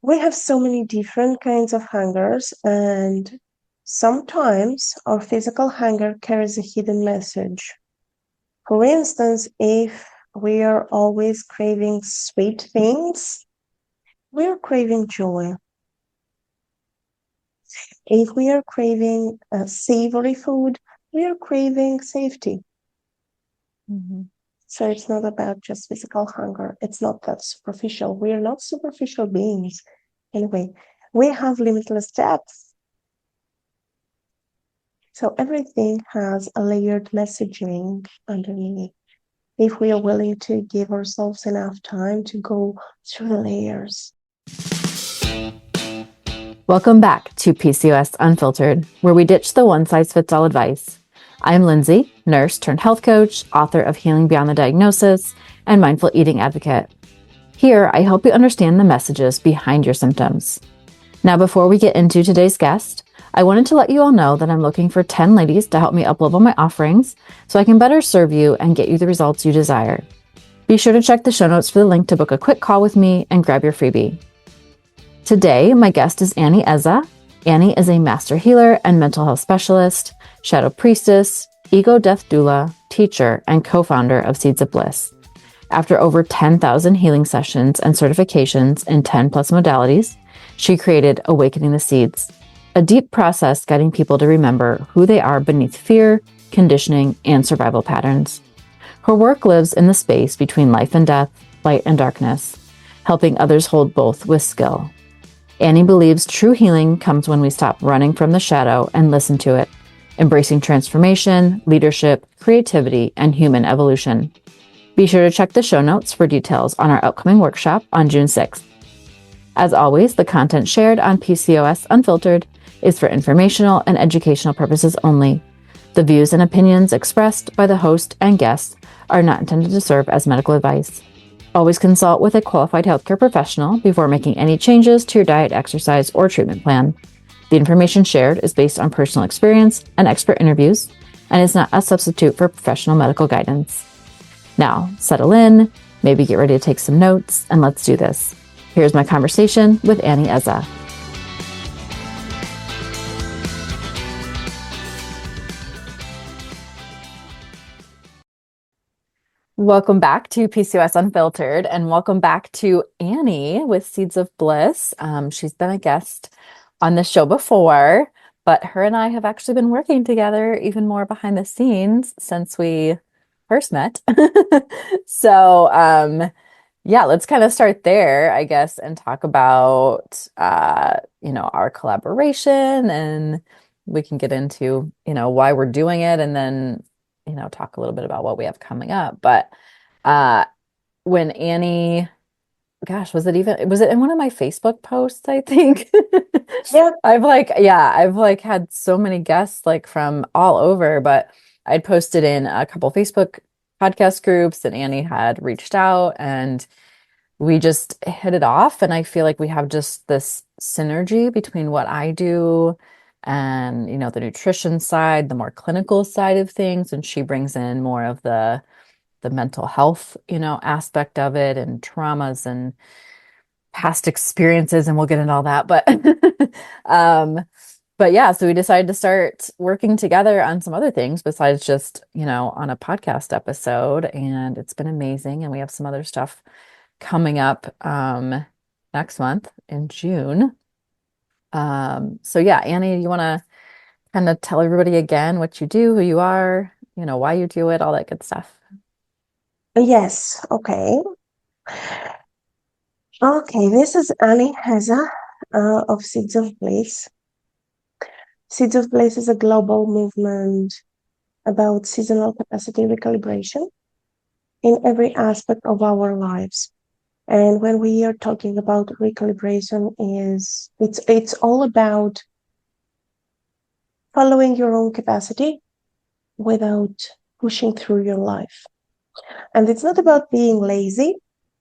We have so many different kinds of hungers, and sometimes our physical hunger carries a hidden message. For instance, if we are always craving sweet things, we are craving joy. If we are craving savory food, we are craving safety. Mm-hmm. So it's not about just physical hunger. It's not that superficial. We are not superficial beings. Anyway, we have limitless depth. So everything has a layered messaging underneath. If we are willing to give ourselves enough time to go through the layers. Welcome back to PCOS Unfiltered, where we ditch the one-size-fits-all advice. I'm Lindsay, nurse turned health coach, author of Healing Beyond the Diagnosis, and mindful eating advocate. Here, I help you understand the messages behind your symptoms. Now, before we get into today's guest, I wanted to let you all know that I'm looking for 10 ladies to help me uplevel my offerings so I can better serve you and get you the results you desire. Be sure to check the show notes for the link to book a quick call with me and grab your freebie. Today, my guest is Annie Eza. Annie is a master healer and mental health specialist, shadow priestess, ego death doula, teacher, and co-founder of Seeds of Bliss. After over 10,000 healing sessions and certifications in 10 plus modalities, she created Awakening the Seeds, a deep process guiding people to remember who they are beneath fear, conditioning, and survival patterns. Her work lives in the space between life and death, light and darkness, helping others hold both with skill. Annie believes true healing comes when we stop running from the shadow and listen to it, embracing transformation, leadership, creativity, and human evolution. Be sure to check the show notes for details on our upcoming workshop on June 6th. As always, the content shared on PCOS Unfiltered is for informational and educational purposes only. The views and opinions expressed by the host and guests are not intended to serve as medical advice. Always consult with a qualified healthcare professional before making any changes to your diet, exercise, or treatment plan. The information shared is based on personal experience and expert interviews and is not a substitute for professional medical guidance. Now, settle in, maybe get ready to take some notes, and let's do this. Here's my conversation with Annie Eza. Welcome back to PCOS Unfiltered, and welcome back to Annie with Seeds of Bliss. She's been a guest on the show before, but her and I have actually been working together even more behind the scenes since we first met. So, yeah, let's kind of start there, I guess, and talk about, our collaboration, and we can get into, why we're doing it, and then talk a little bit about what we have coming up. But uh when Annie, gosh, was it in one of my Facebook posts, I think? Yeah, I've had so many guests like from all over, but I'd posted in a couple Facebook podcast groups and Annie had reached out and we just hit it off. And I feel like we have just this synergy between what I do and, the nutrition side, the more clinical side of things. And she brings in more of the mental health, aspect of it and traumas and past experiences. And we'll get into all that. Um, but yeah, so we decided to start working together on some other things besides just, on a podcast episode. And it's been amazing. And we have some other stuff coming up next month in June. So yeah, Annie, you want to kind of tell everybody again what you do, who you are, why you do it, all that good stuff. yes, okay. Okay, this is Annie Heza of Seeds of Bliss. Seeds of Bliss is a global movement about seasonal capacity recalibration in every aspect of our lives. And when we are talking about recalibration, it's all about following your own capacity without pushing through your life. And it's not about being lazy.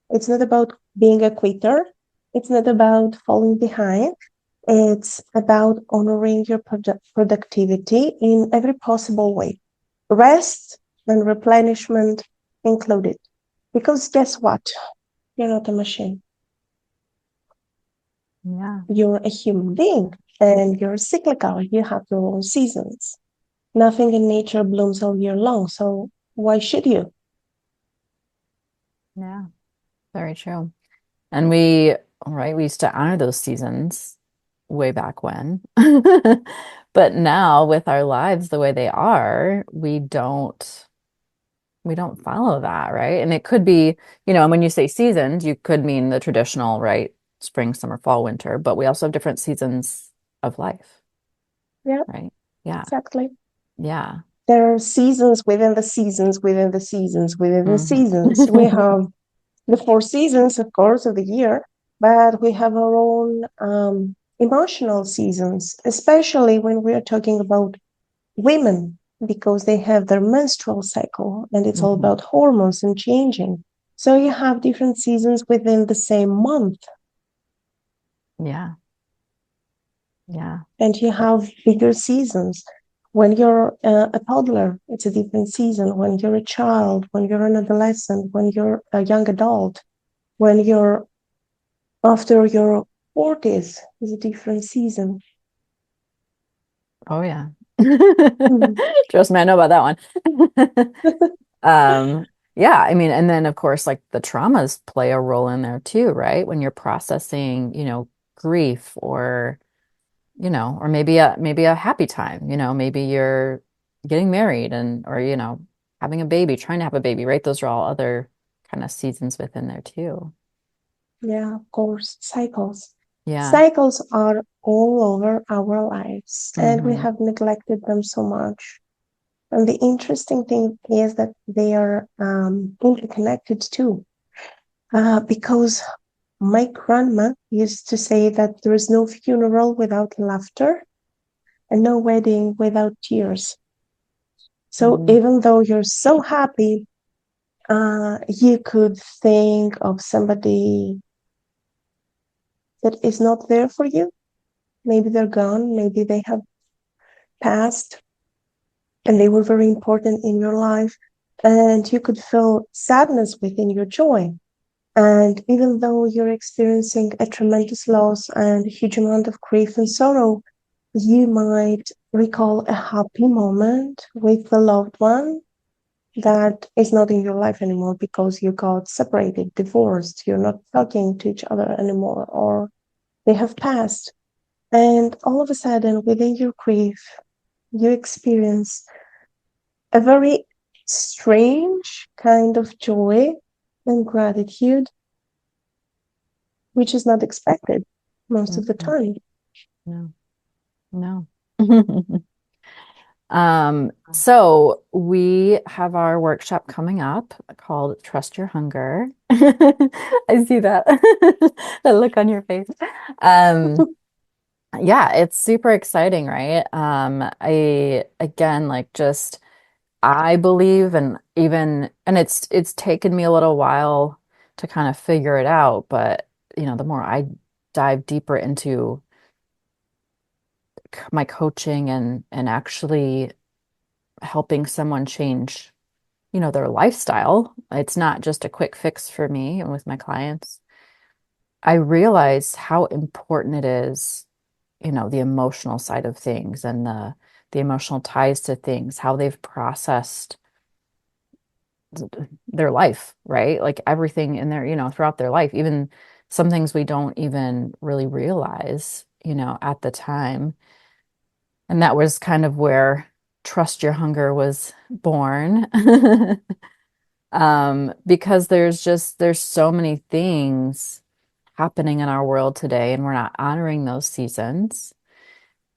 It's not about being a quitter. It's not about falling behind. It's about honoring your productivity in every possible way. Rest and replenishment included. Because guess what? You're not a machine. Yeah. You're a human being and you're cyclical. You have your own seasons. Nothing in nature blooms all year long. So why should you? Yeah. Very true. And we, right, we used to honor those seasons way back when. But now with our lives the way they are, we don't follow that, right? And it could be, and when you say seasons, you could mean the traditional, right? Spring, summer, fall, winter, but we also have different seasons of life, Yeah, right? Yeah. exactly. Yeah. There are seasons within the seasons within the seasons within the Mhm. seasons. We have the four seasons, of course, of the year, but we have our own emotional seasons, especially when we are talking about women, because they have their menstrual cycle and it's all Mhm. about hormones and changing. So you have different seasons within the same month, Yeah. Yeah. and you have bigger seasons. When you're a toddler, it's a different season. When you're a child, when you're an adolescent, when you're a young adult, when you're after your 40s, is a different season. Oh yeah. Mm. Trust me, I know about that one. Yeah, I mean, and then of course, like the traumas play a role in there too, right? When you're processing, grief or, or maybe a happy time, maybe you're getting married and or, having a baby, trying to have a baby, right? Those are all other kind of seasons within there too. Yeah, of course, cycles. Yeah. Cycles are all over our lives, and we Hmm. have neglected them so much. And the interesting thing is that they are interconnected too, because my grandma used to say that there is no funeral without laughter and no wedding without tears. So Hmm. even though you're so happy, you could think of somebody that is not there for you. Maybe they're gone, maybe they have passed, and they were very important in your life. And you could feel sadness within your joy. And even though you're experiencing a tremendous loss and a huge amount of grief and sorrow, you might recall a happy moment with the loved one that is not in your life anymore because you got separated, divorced, you're not talking to each other anymore, or they have passed. And all of a sudden, within your grief, you experience a very strange kind of joy and gratitude, which is not expected most of the Hmm. time. No, no. So we have our workshop coming up called Trust Your Hunger. I see that that look on your face. Um, yeah, it's super exciting, right? I again like just I believe and even and it's taken me a little while to kind of figure it out, but the more I dive deeper into my coaching and actually helping someone change their lifestyle. It's not just a quick fix for me and with my clients. I realize how important it is, the emotional side of things and the emotional ties to things, how they've processed their life, right? Like everything in their, throughout their life, even some things we don't even really realize, at the time. And that was kind of where Trust Your Hunger was born. Because there's so many things happening in our world today, and we're not honoring those seasons,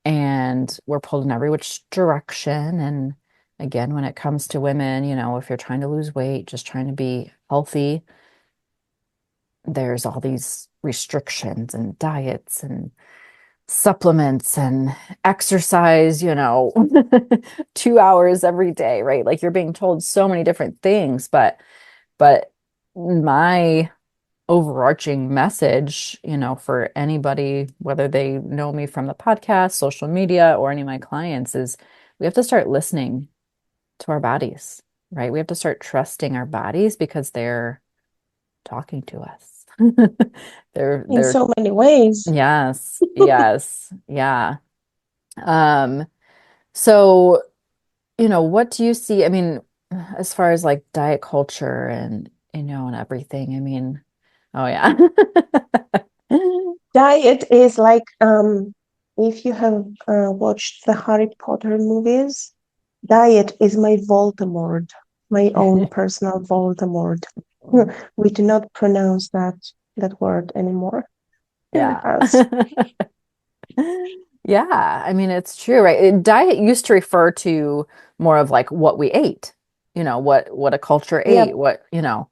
and we're pulled in every which direction. And again, when it comes to women, if you're trying to lose weight, just trying to be healthy, there's all these restrictions and diets and supplements and exercise, 2 hours every day, right? Like you're being told so many different things, but my overarching message, for anybody, whether they know me from the podcast, social media, or any of my clients, is we have to start listening to our bodies, right? We have to start trusting our bodies because they're talking to us. in they're so many ways. yes, yes, yeah. Um, so, what do you see? I mean, as far as like diet culture and and everything, I mean, oh yeah. Diet is like if you have watched the Harry Potter movies, diet is my Voldemort, my own personal Voldemort. We do not pronounce that word anymore in the Yeah. house. Yeah, I mean it's true, right? Diet used to refer to more of like what we ate, what a culture ate, Yep,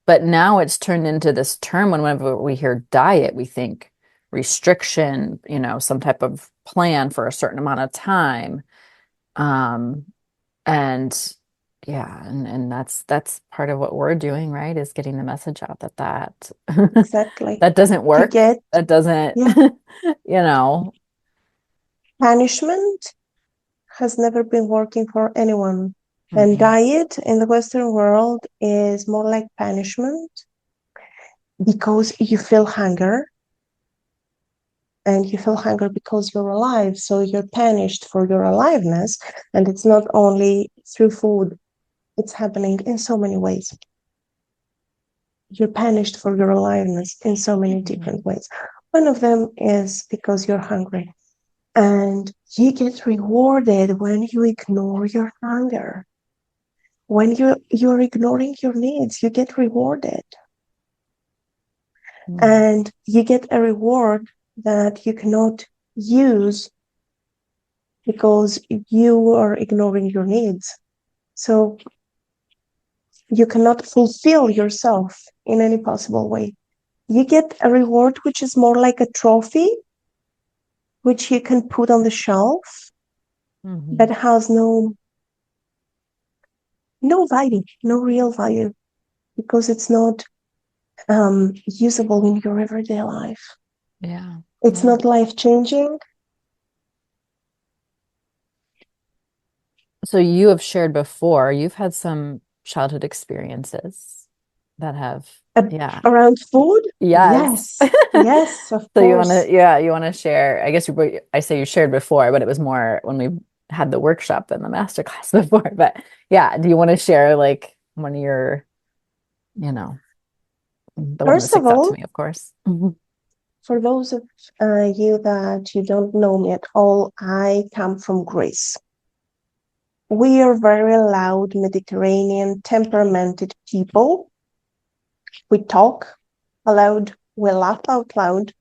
but now it's turned into this term whenever we hear diet, we think restriction, some type of plan for a certain amount of time. Um, and yeah, and that's part of what we're doing, right? Is getting the message out that exactly. that doesn't You work. get, That doesn't, yeah, you know. punishment has never been working for anyone. And Mm-mm. diet in the Western world is more like punishment because you feel hunger and you feel hunger because you're alive. So you're punished for your aliveness. And it's not only through food, it's happening in so many ways. You're punished for your aliveness in so many Mhm. different ways. One of them is because you're hungry. And you get rewarded when you ignore your hunger. When you're ignoring your needs, you get rewarded. Mm. And you get a reward that you cannot use because you are ignoring your needs. So you cannot fulfill yourself in any possible way. You get a reward which is more like a trophy, which you can put on the shelf, Mhm. that has no value, no real value, because it's not usable in your everyday life. Yeah, It's yeah. not life changing. So you have shared before, you've had some childhood experiences that have, yeah, Around food. yes. Yes, yes, of So course. you want to share, I guess I say you shared before, but it was more when we had the workshop and the master class before. But yeah, do you want to share like one of your, you know, the one that First of sticks out to all, me, of course. Mhm. for those of you that you don't know me at all, I come from Greece. We are very loud, Mediterranean, temperamented people. We talk aloud, we laugh out loud,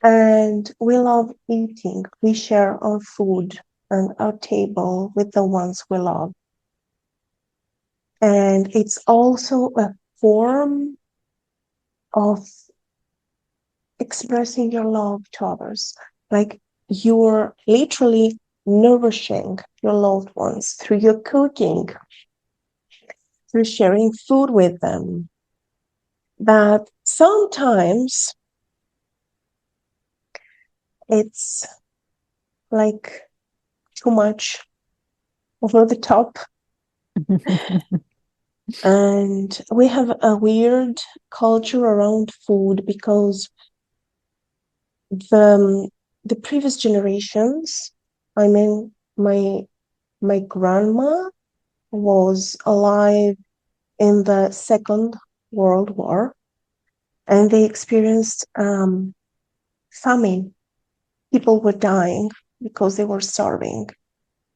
and we love eating. We share our food and our table with the ones we love. And it's also a form of expressing your love to others. Like you're literally nourishing your loved ones through your cooking, through sharing food with them. That sometimes it's like too much over the top. And we have a weird culture around food because the the previous generations, I mean, my grandma was alive in the Second World War, and they experienced famine. People were dying because they were starving.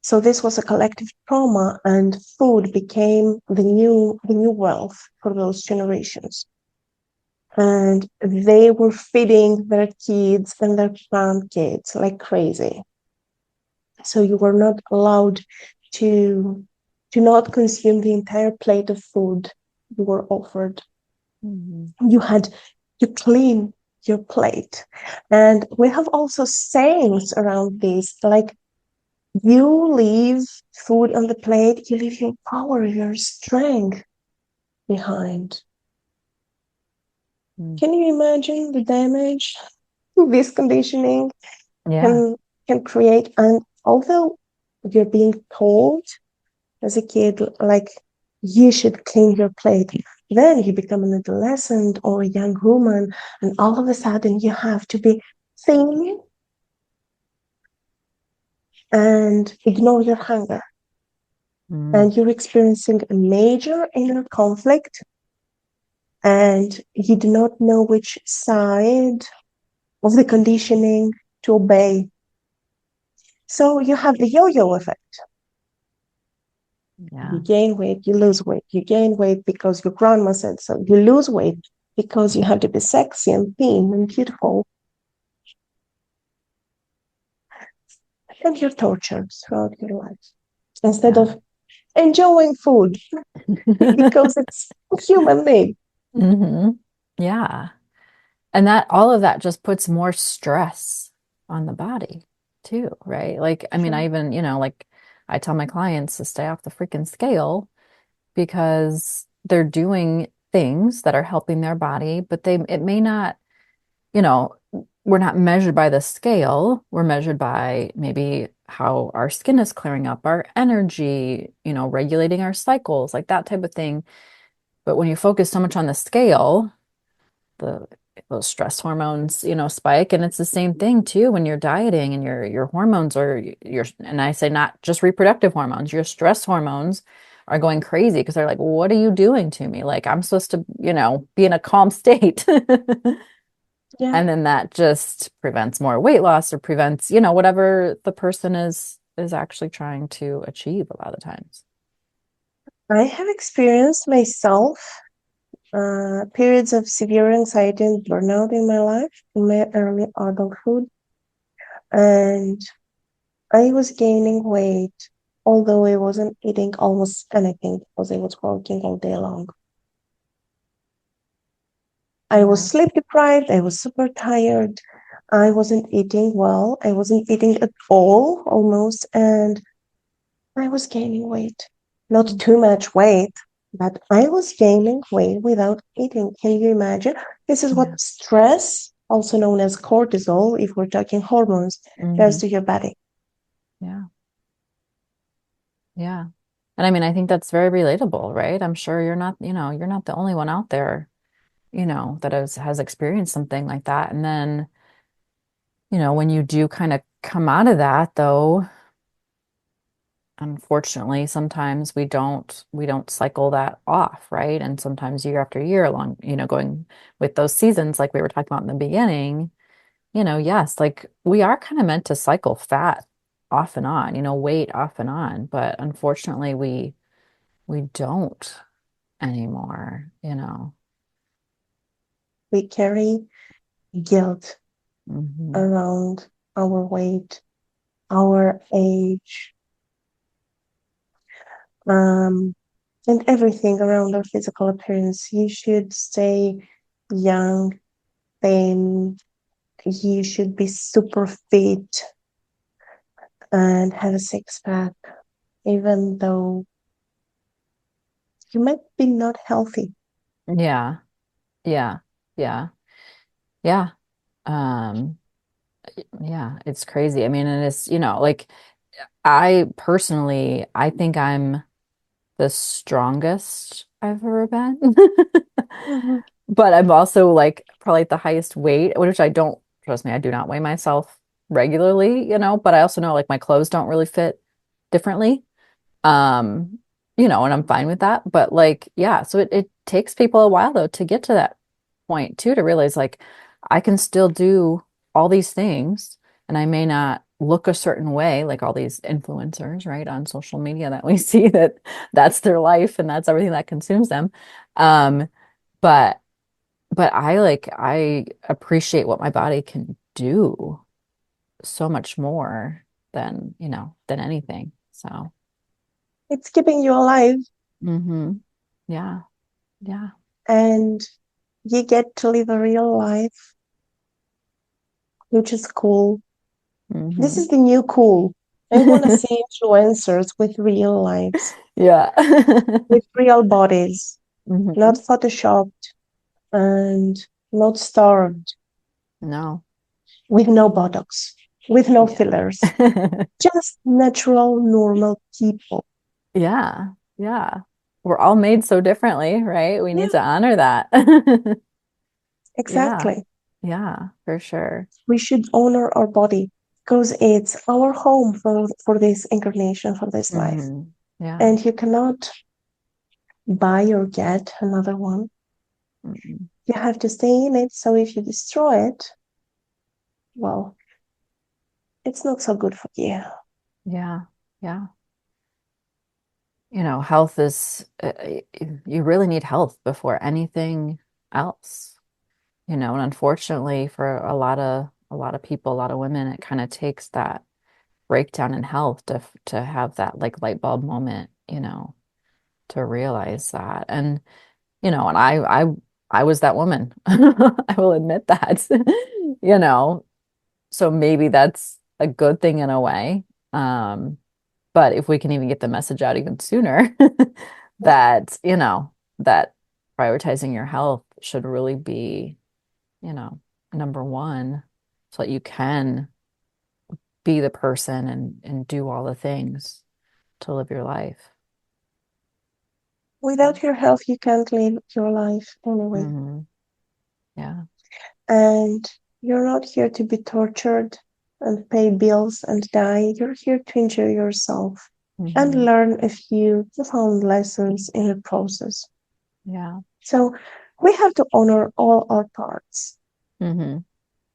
So this was a collective trauma, and food became the new wealth for those generations. And they were feeding their kids and their grandkids like crazy. So you were not allowed to to not consume the entire plate of food you were offered. Mhm. You had to clean your plate. And we have also sayings around this, like you leave food on the plate, you leave your power, your strength behind. Mm. Can you imagine the damage this conditioning Yeah. can can create? And although you're being told as a kid, like you should clean your plate, Then you become an adolescent or a young woman, and all of a sudden you have to be thin and ignore your hunger. Mm, And you're experiencing a major inner conflict, and you do not know which side of the conditioning to obey. So you have the yo-yo effect. You yeah. gain weight, you lose weight. You gain weight because your grandma said so. You lose weight because you have to be sexy and thin and beautiful. And you're tortured throughout your life instead Yeah. of enjoying food because it's a human need. hmm Yeah. And that all of that just puts more stress on the body too, right? Like, I mean, Sure. I even, like I tell my clients to stay off the freaking scale because they're doing things that are helping their body, but it may not, you know, we're not measured by the scale. We're measured by maybe how our skin is clearing up, our energy, regulating our cycles, like that type of thing. But when you focus so much on the scale, the those stress hormones, spike. And it's the same thing too when you're dieting and your hormones are your, and I say not just reproductive hormones, your stress hormones are going crazy because they're like, what are you doing to me? Like I'm supposed to, be in a calm state. Yeah. And then that just prevents more weight loss or prevents, whatever the person is actually trying to achieve a lot of times. I have experienced myself periods of severe anxiety and burnout in my life, in my early adulthood. And I was gaining weight, although I wasn't eating almost anything because I was working all day long. I was Yeah. sleep deprived. I was super tired. I wasn't eating well. I wasn't eating at all, almost. And I was gaining weight. Not too much weight, but I was gaining weight without eating. Can you imagine? This is Yeah. what stress, also known as cortisol, if we're talking hormones, does hmm to your body. Yeah. Yeah. And I mean, I think that's very relatable, right? I'm sure you're not the only one out there, that has experienced something like that. And then, when you do kind of come out of that though, unfortunately, sometimes we don't cycle that off, right? And sometimes year after year along, going with those seasons like we were talking about in the beginning, yes, like we are kind of meant to cycle fat off and on, weight off and on, but unfortunately we don't anymore. We carry guilt hmm around our weight, our age, um, and everything around our physical appearance. You should stay young, thin. You should be super fit and have a six pack, even though you might be not healthy. Yeah, yeah, yeah, yeah. Um, yeah, it's crazy. I mean, and it's, like I personally, I think I'm the strongest I've ever been. Mhm. But I'm also like probably at the highest weight, which I don't, trust me, I do not weigh myself regularly, but I also know like my clothes don't really fit differently. Um, and I'm fine with that. But like, yeah, so it takes people a while though to get to that point too, to realize like I can still do all these things and I may not look a certain way, like all these influencers, right, on social media that we see that that's their life and that's everything that consumes them. Um, but I appreciate what my body can do so much more than anything. So, It's keeping you alive, hmm yeah, yeah. and you get to live a real life, which is cool. This hmm is the new cool. I want to see influencers with real lives, Yeah. with real bodies, not hmm photoshopped and not starved, No. with no Botox, with no Yeah. fillers, just natural, normal people. Yeah. Yeah. we're all made so differently, right? We need Yeah, to honor that. Yeah. exactly. Yeah, for sure. We should honor our body because it's our home for this incarnation, for this life. Yeah. And you cannot buy or get another one. Mhm. You have to stay in it. So if you destroy it, well, it's not so good for you. Yeah. Yeah. Health is, you really need health before anything else. And unfortunately for a lot of people, a lot of women, it kind of takes that breakdown in health to have that like light bulb moment, to realize that. And I was that woman. I will admit that. You know, so maybe that's a good thing in a way. Um, but if we can even get the message out even sooner, that, that prioritizing your health should really be, you know, number one, so that you can be the person and do all the things to live your life. Without your health, you can't live your life anyway. Hmm. Yeah. And you're not here to be tortured and pay bills and die. You're here to enjoy yourself and Hmm. learn a few profound lessons in the process. Yeah. So we have to honor all our parts: Hmm.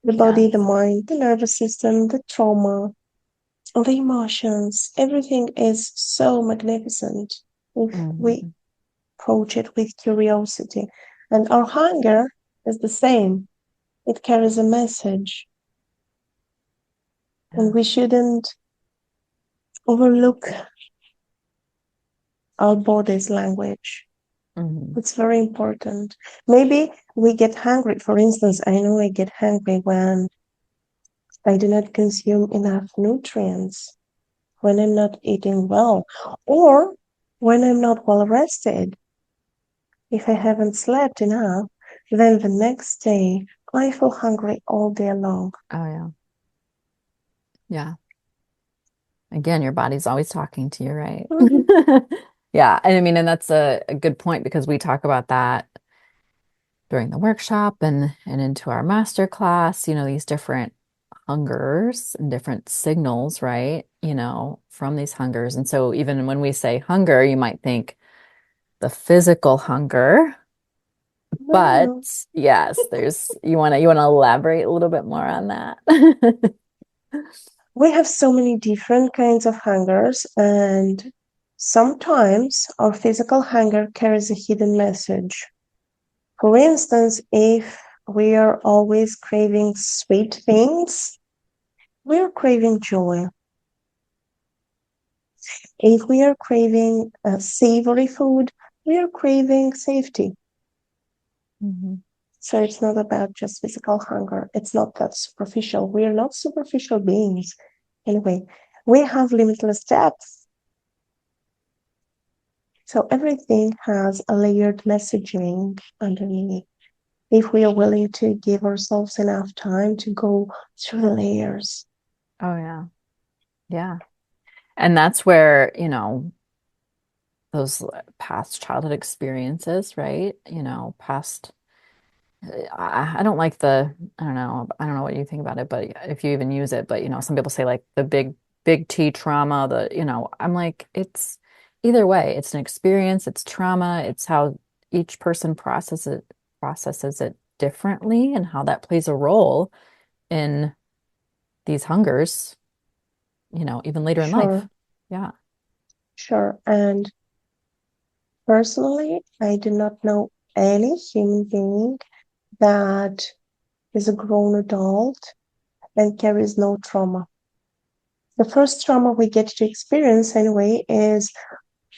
the body, the Yes. mind, the nervous system, the trauma, the emotions. Everything is so magnificent if we Hmm. approach it with curiosity. And our hunger is the same, it carries a message, and Yeah. we shouldn't overlook our body's language. Hmm. It's very important. Maybe we get hungry. For instance, I know I get hungry when I do not consume enough nutrients, when I'm not eating well, or when I'm not well rested. If I haven't slept enough, then the next day I feel hungry all day long. Oh, yeah. Yeah. Again, your body's always talking to you, right? Mhm. Yeah. And I mean, and that's a good point because we talk about that during the workshop and into our master class, these different hungers and different signals, right? From these hungers. And so even when we say hunger, you might think the physical hunger, but No. yes, you want to elaborate a little bit more on that. We have so many different kinds of hungers, and sometimes our physical hunger carries a hidden message. For instance, if we are always craving sweet things, we are craving joy. If we are craving savory food, we are craving safety. Mhm. So it's not about just physical hunger. It's not that superficial. We are not superficial beings. Anyway, we have limitless depth. So everything has a layered messaging underneath. If we are willing to give ourselves enough time to go through the layers. Oh, yeah. Yeah. And that's where, those past childhood experiences, right? Past, I don't like I don't know what you think about it, but if you even use it, but some people say like the big T trauma, I'm like, it's either way, it's an experience, it's trauma, it's how each person processes it differently and how that plays a role in these hungers, even later in life. Sure, Yeah. sure. And personally, I do not know any human being that is a grown adult and carries no trauma. The first trauma we get to experience, anyway, is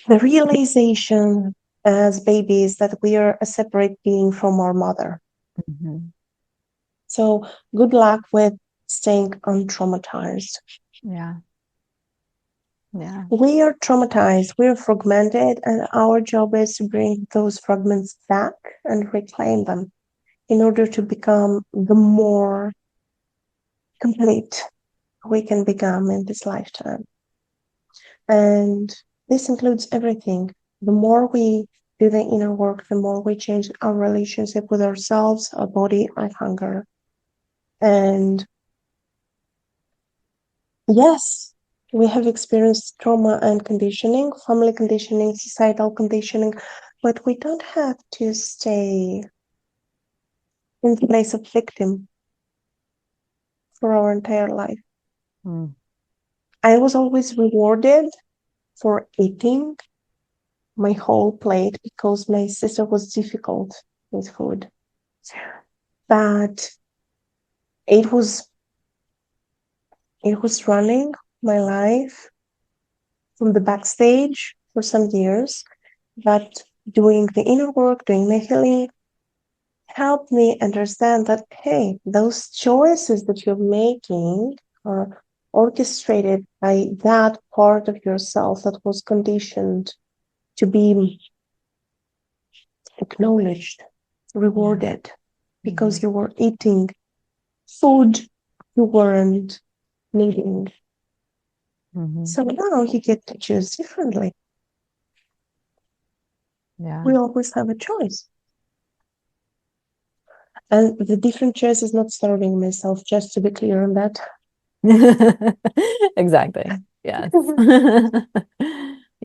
the realization as babies that we are a separate being from our mother. Hmm. So, good luck with staying untraumatized. Yeah. Yeah. We are traumatized, we are fragmented, and our job is to bring those fragments back and reclaim them in order to become the more complete we can become in this lifetime. And this includes everything. The more we do the inner work, the more we change our relationship with ourselves, our body, our hunger. And yes, we have experienced trauma and conditioning, family conditioning, societal conditioning, but we don't have to stay in the place of victim for our entire life. Mm. I was always rewarded for eating my whole plate because my sister was difficult with food. But it was it was running my life from the backstage for some years, but doing the inner work, doing my healing helped me understand that, hey, those choices that you're making are orchestrated by that part of yourself that was conditioned to be acknowledged, Yeah. rewarded, Hmm. because you were eating food you weren't needing. Hmm. So now you get to choose differently. Yeah. We always have a choice. And the different choice is not starving myself, just to be clear on that. Exactly. Yes.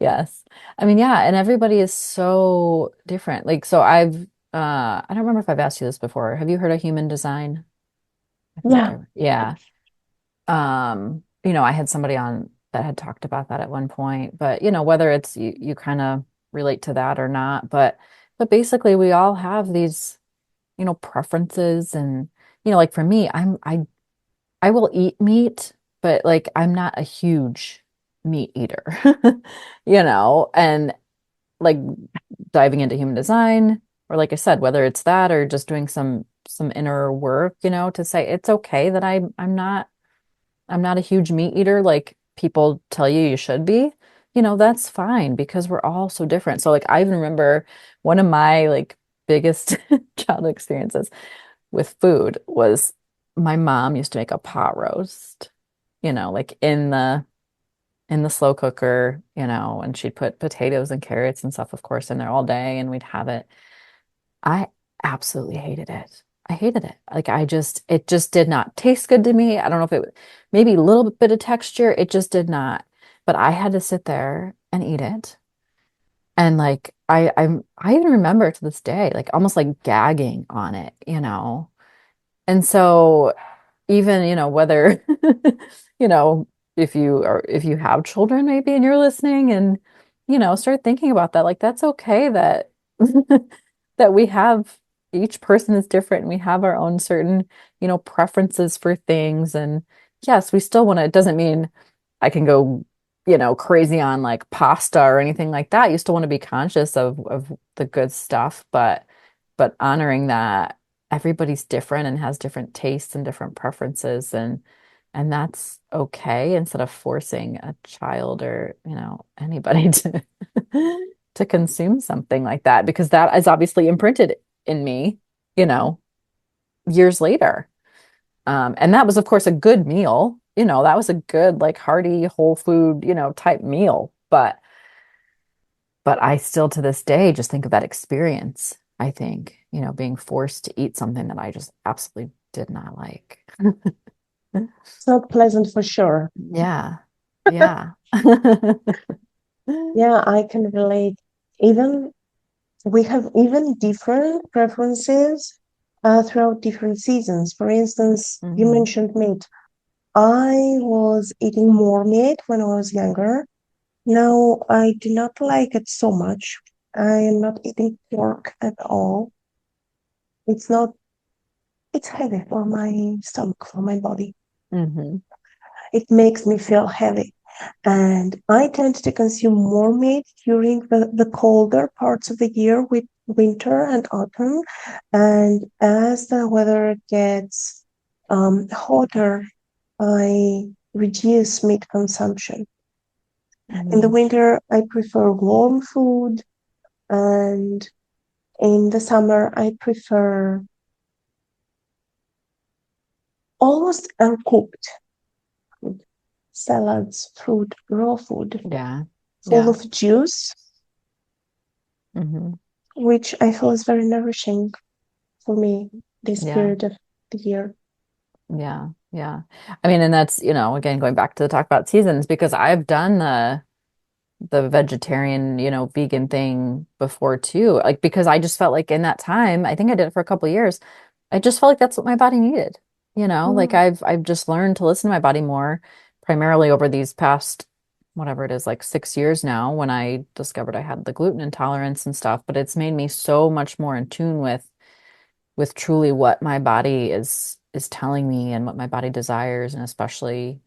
Yes. I mean, yeah, and everybody is so different. Like, so I don't remember if I've asked you this before. Have you heard of human design? I think Yeah, I, yeah. I had somebody on that had talked about that at one point, but whether it's you kind of relate to that or not, but basically we all have these, preferences and like for me, I will eat meat, but like I'm not a huge meat eater. And like diving into human design, or like I said, whether it's that or just doing some inner work, to say it's okay that I'm not a huge meat eater like people tell you you should be. That's fine because we're all so different. So like I even remember one of my like biggest childhood experiences with food was my mom used to make a pot roast, like in the slow cooker, and she'd put potatoes and carrots and stuff, of course, in there all day, and we'd have it. I absolutely hated it. I hated it. Like it just did not taste good to me. I don't know if maybe a little bit of texture. It just did not. But I had to sit there and eat it. And like I even remember to this day, like almost like gagging on it. And so even, whether, you know, if you have children maybe and you're listening and, start thinking about that, like that's okay that that we have each person is different and we have our own certain, preferences for things. And yes, we still want to, it doesn't mean I can go, crazy on like pasta or anything like that. You still want to be conscious of the good stuff, but honoring that everybody's different and has different tastes and different preferences and that's okay instead of forcing a child or, anybody to consume something like that because that is obviously imprinted in me, you know, years later. And that was, of course, a good meal. That was a good, like, hearty, whole food, type meal. But I still to this day just think of that experience. I think, being forced to eat something that I just absolutely did not like. it's not pleasant for sure. Yeah. Yeah. Yeah, I can relate. Even we have even different preferences throughout different seasons. For instance, you Hmm. mentioned meat. I was eating more meat when I was younger. Now I do not like it so much. I am not eating pork at all. It's not, it's heavy for my stomach, for my body. Hmm. It makes me feel heavy. And I tend to consume more meat during the colder parts of the year with winter and autumn. And as the weather gets hotter, I reduce meat consumption. In the Hmm. winter, I prefer warm food, and in the summer, I prefer almost uncooked food, salads, fruit, raw food, Yeah. full Yeah. of juice, Hmm. which I feel is very nourishing for me this Yeah. period of the year. Yeah. Yeah. I mean, and that's, again, going back to the talk about seasons, because I've done the vegetarian, vegan thing before too. Like, because I just felt like in that time, I think I did it for a couple of years. I just felt like that's what my body needed. Like Mm, I've just learned to listen to my body more, primarily over these past, whatever it is, like 6 years now, when I discovered I had the gluten intolerance and stuff. But it's made me so much more in tune with truly what my body is telling me and what my body desires, and especially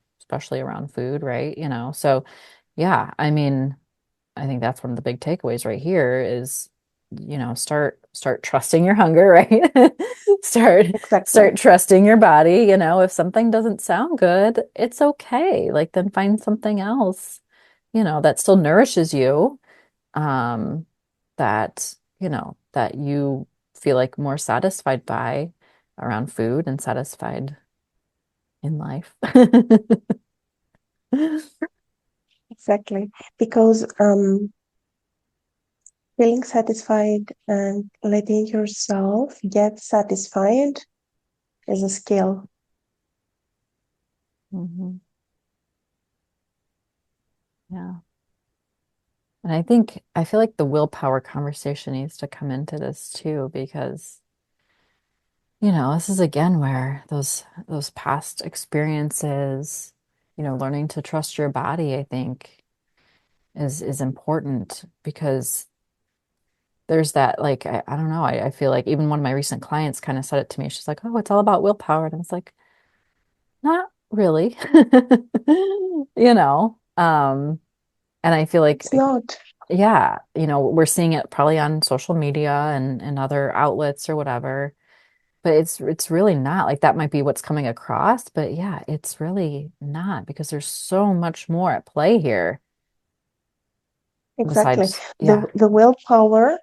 around food, right? So yeah, I mean, I think that's one of the big takeaways right here is, start trusting your hunger, right? Start exactly. start trusting your body. If something doesn't sound good, it's okay. Like, then find something else, that still nourishes you, um, that you feel like more satisfied by around food and satisfied in life. Exactly. Because feeling satisfied and letting yourself get satisfied is a skill. Mhm. Yeah. And I feel like the willpower conversation needs to come into this too, because, this is again where those past experiences, learning to trust your body, I think is important, because there's that, like, I don't know, I feel like even one of my recent clients kind of said it to me. She's like, "Oh, it's all about willpower." And I was like, "Not really." You know, and I feel It's like, not. yeah, we're seeing it probably on social media and other outlets or whatever, but it's really not. Like, that might be what's coming across, but yeah, it's really not, because there's so much more at play here Exactly. besides, yeah. The willpower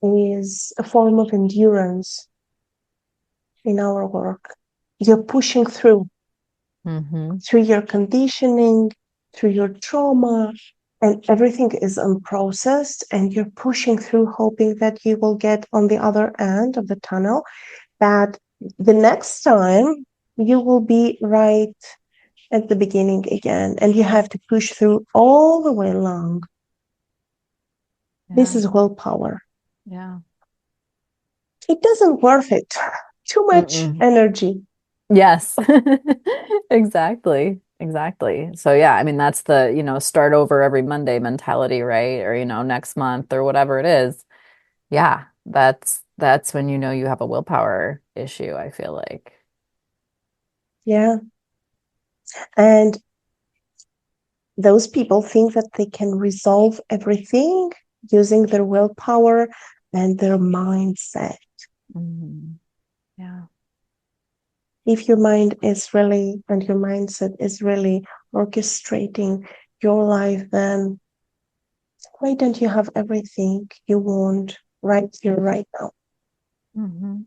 is a form of endurance in our work. You're pushing Hmm. through your conditioning, through your trauma, and everything is unprocessed, and you're pushing through, hoping that you will get on the other end of the tunnel, that the next time you will be right at the beginning again, and you have to push through all the way along. This Yeah. is willpower. Yeah. It doesn't worth it. Too much Mm-mm. energy. Yes. Exactly. Exactly. So yeah, I mean, that's the, start over every Monday mentality, right? Or, next month or whatever it is. Yeah, that's when you have a willpower issue, I feel like. Yeah. And those people think that they can resolve everything using their willpower and their mindset. Mhm. Yeah. If your mind is really, and your mindset is really orchestrating your life, then why don't you have everything you want right here, right now? Hmm.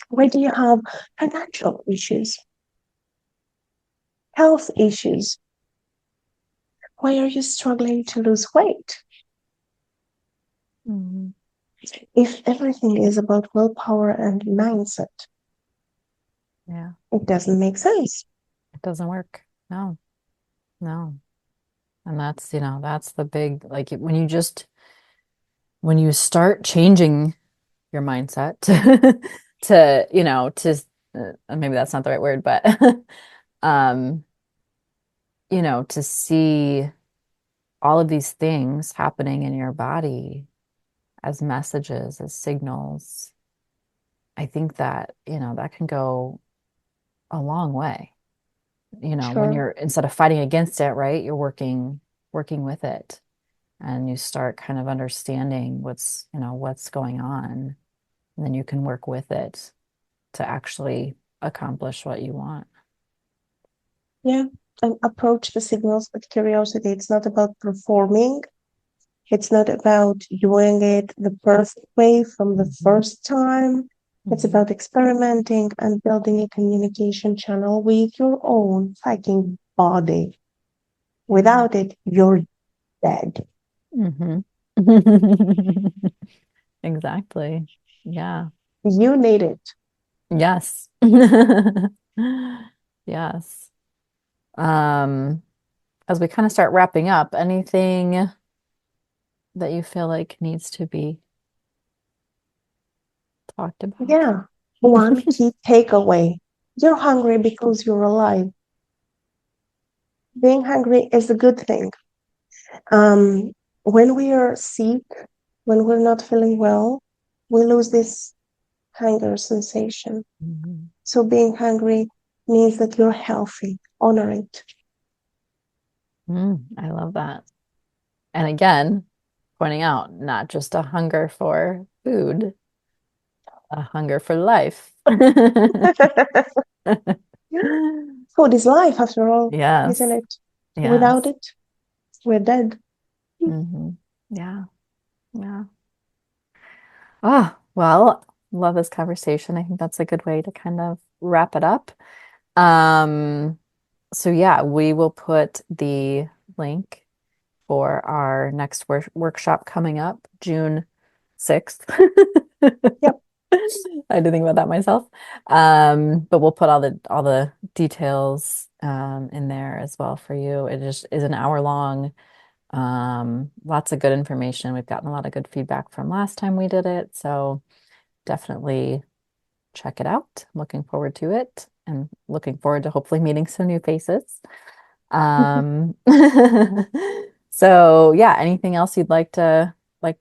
Why do you have financial issues, health issues? Why are you struggling to lose weight? Hmm. If everything is about willpower and mindset, Yeah. it doesn't make sense. It doesn't work. No, no. And that's the big, like, when you start changing your mindset maybe that's not the right word, but um, to see all of these things happening in your body as messages, as signals, I think that, that can go a long way. When Sure. you're, instead of fighting against it, right, you're working with it, and you start kind of understanding what's going on, and then you can work with it to actually accomplish what you want. Yeah. And approach the signals with curiosity. It's not about performing. It's not about doing it the perfect way from the Hmm. first time. It's Hmm. about experimenting and building a communication channel with your own fucking body. Yeah. Without it, you're dead. Hmm. Exactly. Yeah. You need it. Yes. Yes. Um, as we kind of start wrapping up, anything that you feel like needs to be talked about? Yeah. One key takeaway. You're hungry because you're alive. Being hungry is a good thing. Um, when we are sick, when we're not feeling well, we lose this hunger sensation. Mhm. So being hungry means that you're healthy. Honor it. I love that. And again, pointing out not just a hunger for food, a hunger for life. Food is life, after all, isn't Yes. it? Without Yes. it, we're dead. Hmm. Yeah. Yeah. Oh, well, love this conversation. I think that's a good way to kind of wrap it up. Um, so yeah, we will put the link for our next workshop coming up, June 6th. Yep. I had to think about that myself. But we'll put all the details in there as well for you. It just is an hour long. Lots of good information. We've gotten a lot of good feedback from last time we did it. So definitely check it out. I'm looking forward to it and looking forward to hopefully meeting some new faces. Um, so yeah, anything else you'd like to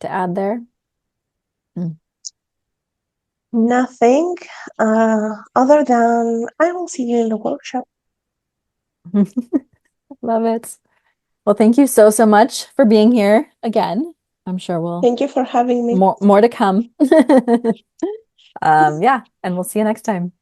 add there? Mm. Nothing other than I will see you in the workshop. Love it. Well, thank you so much for being here again. I'm sure we'll Thank you for having me. more to come. Yeah, and we'll see you next time.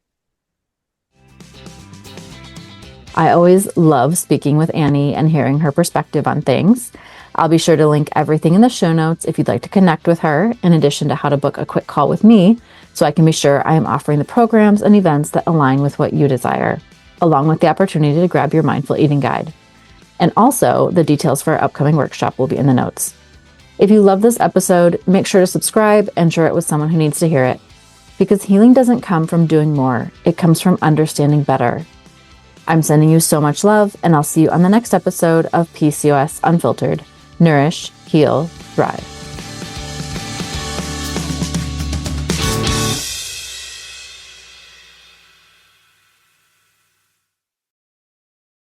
I always love speaking with Annie and hearing her perspective on things. I'll be sure to link everything in the show notes if you'd like to connect with her, in addition to how to book a quick call with me, so I can be sure I am offering the programs and events that align with what you desire, along with the opportunity to grab your mindful eating guide. And also, the details for our upcoming workshop will be in the notes. If you love this episode, make sure to subscribe and share it with someone who needs to hear it. Because healing doesn't come from doing more, it comes from understanding better. I'm sending you so much love, and I'll see you on the next episode of PCOS Unfiltered. Nourish, heal, thrive.